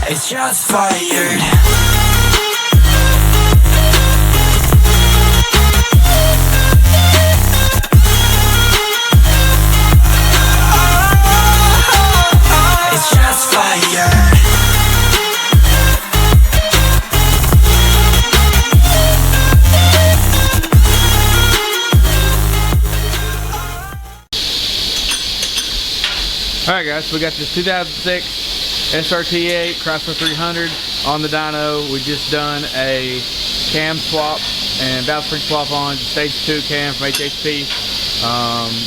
It's just fired. It's just fired. Alright guys, so we got this 2006 SRT8 Chrysler 300 on the dyno. We just done a cam swap and valve spring swap on stage 2 cam from HHP.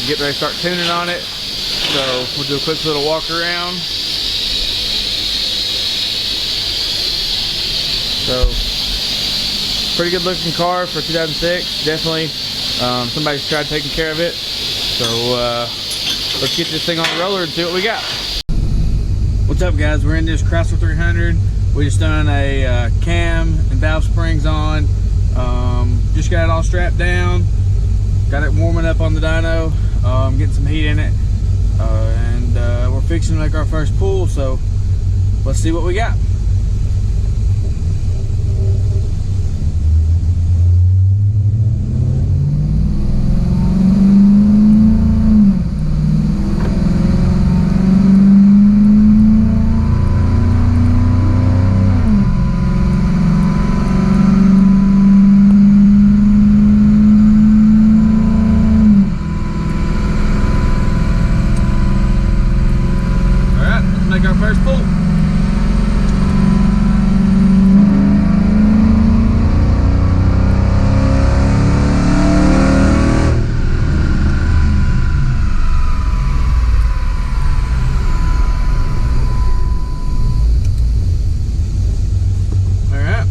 Getting ready to start tuning on it. So we'll do a quick little walk around. So pretty good looking car for 2006. Definitely somebody's tried taking care of it. So let's get this thing on the roller and see what we got. What's up guys, we're in this Chrysler 300. We just done a cam and valve springs on. Just got it all strapped down. Got it warming up on the dyno. Getting some heat in it. And we're fixing to make our first pull, so let's see what we got. Make our first pull. Alright.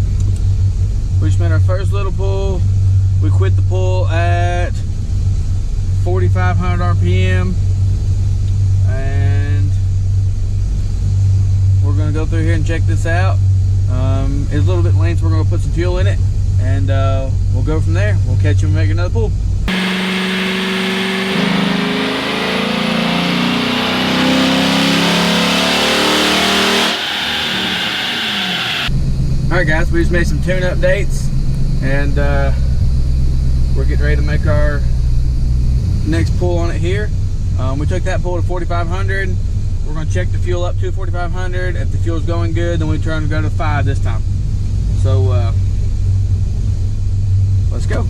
We just made our first little pull. We quit the pull at 4,500 RPM. And we're going to go through here and check this out. It's a little bit lame, so we're going to put some fuel in it, and we'll go from there. We'll catch you and make another pull. Alright guys, we just made some tune updates, and we're getting ready to make our next pull on it here. We took that pull to 4,500. We're going to check the fuel up to 4,500. If the fuel's going good, then we turn to go to 5 this time. So let's go.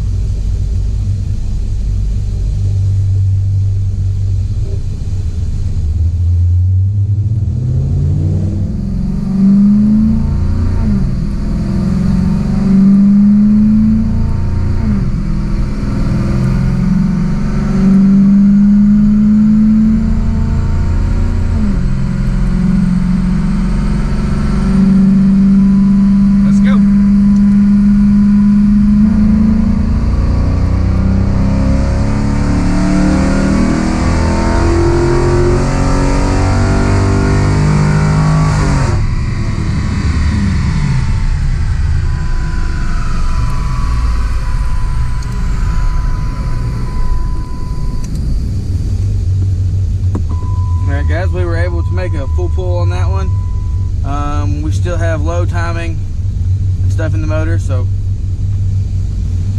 Guys, we were able to make a full pull on that one. We still have low timing and stuff in the motor, so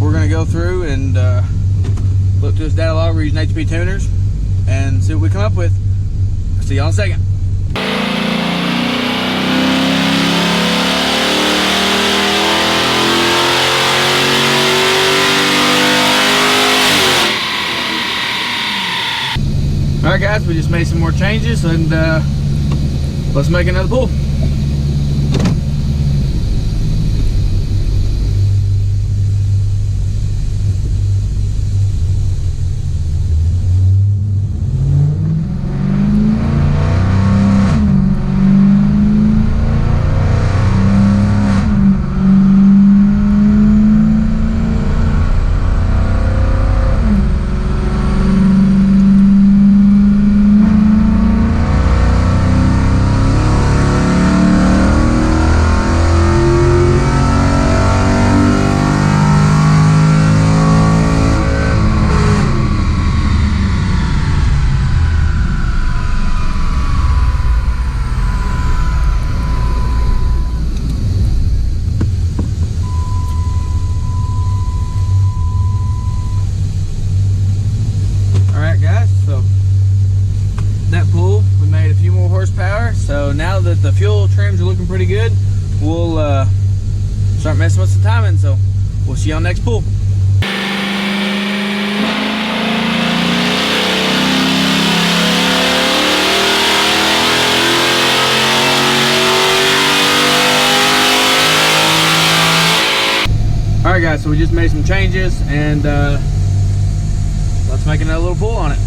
we're going to go through and look to this data log. We're using HP tuners and see what we come up with. See y'all in a second. Alright guys, we just made some more changes, and let's make another pull. few more horsepower. So now that the fuel trims are looking pretty good, we'll start messing with some timing. So we'll see you on next pull. Alright guys, so we just made some changes and let's make another little pull on it.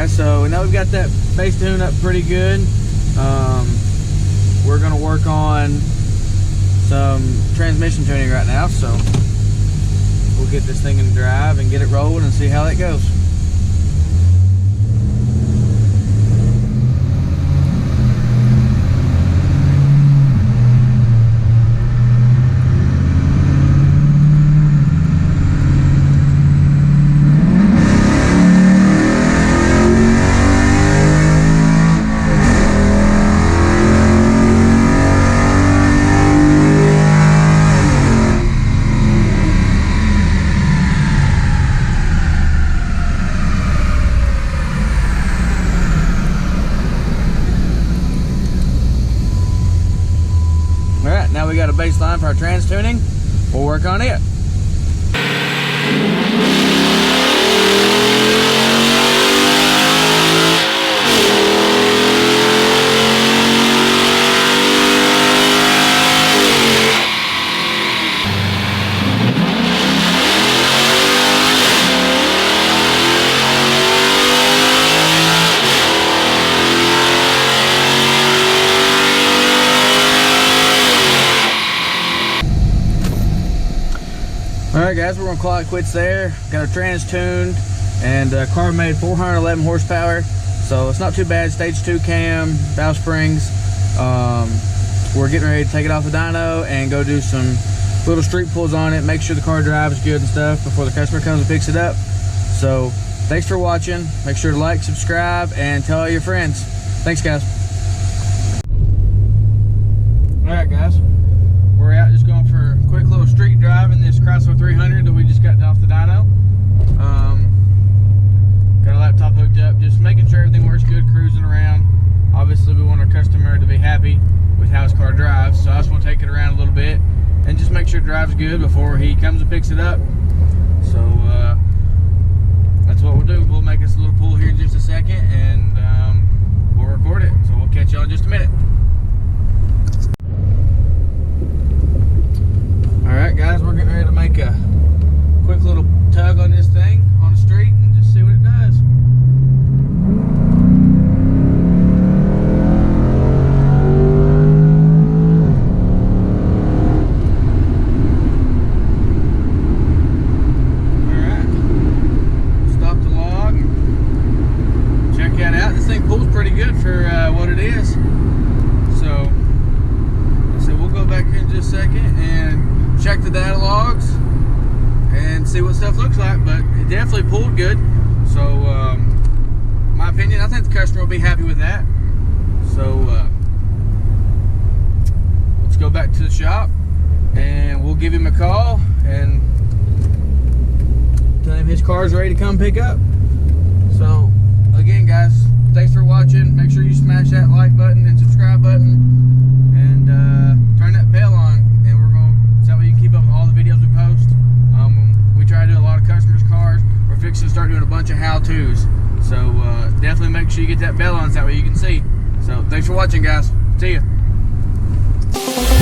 So now we've got that base tune up pretty good. We're going to work on some transmission tuning right now, so we'll get this thing in drive and get it rolling and see how that goes. Now we got a baseline for our trans tuning. We'll work on it. Alright guys, we're going to call it quits there. Got our trans tuned and car made 411 horsepower. So it's not too bad. Stage 2 cam, valve springs. We're getting ready to take it off the dyno and go do some little street pulls on it. Make sure the car drives good and stuff before the customer comes and picks it up. So thanks for watching. Make sure to like, subscribe, and tell all your friends. Thanks guys. Alright guys. We're out just going for a quick little street drive in this Chrysler 300 that we just got off the dyno. Got a laptop hooked up, just making sure everything works good, cruising around. Obviously we want our customer to be happy with how his car drives, so I just want to take it around a little bit and just make sure it drives good before he comes and picks it up. So that's what we'll do. We'll make us a little pull here in just a second and we'll record it. So we'll catch y'all in just a minute. Alright guys, we're getting ready to make a quick little tug on this thing on the street and just see what it does. Alright, stop the log, check that out. This thing pulls pretty good for what it is. So we'll go back here in just a second and check the data logs and see what stuff looks like, but it definitely pulled good. So my opinion, I think the customer will be happy with that. So let's go back to the shop and we'll give him a call and tell him his car's ready to come pick up. So again guys, thanks for watching. Make sure you smash that like button and subscribe button and turn that bell on, and that way you can keep up with all the videos we post. We try to do a lot of customers' cars. We're fixing to start doing a bunch of how-tos. So definitely make sure you get that bell on so that way you can see. So thanks for watching, guys. See ya.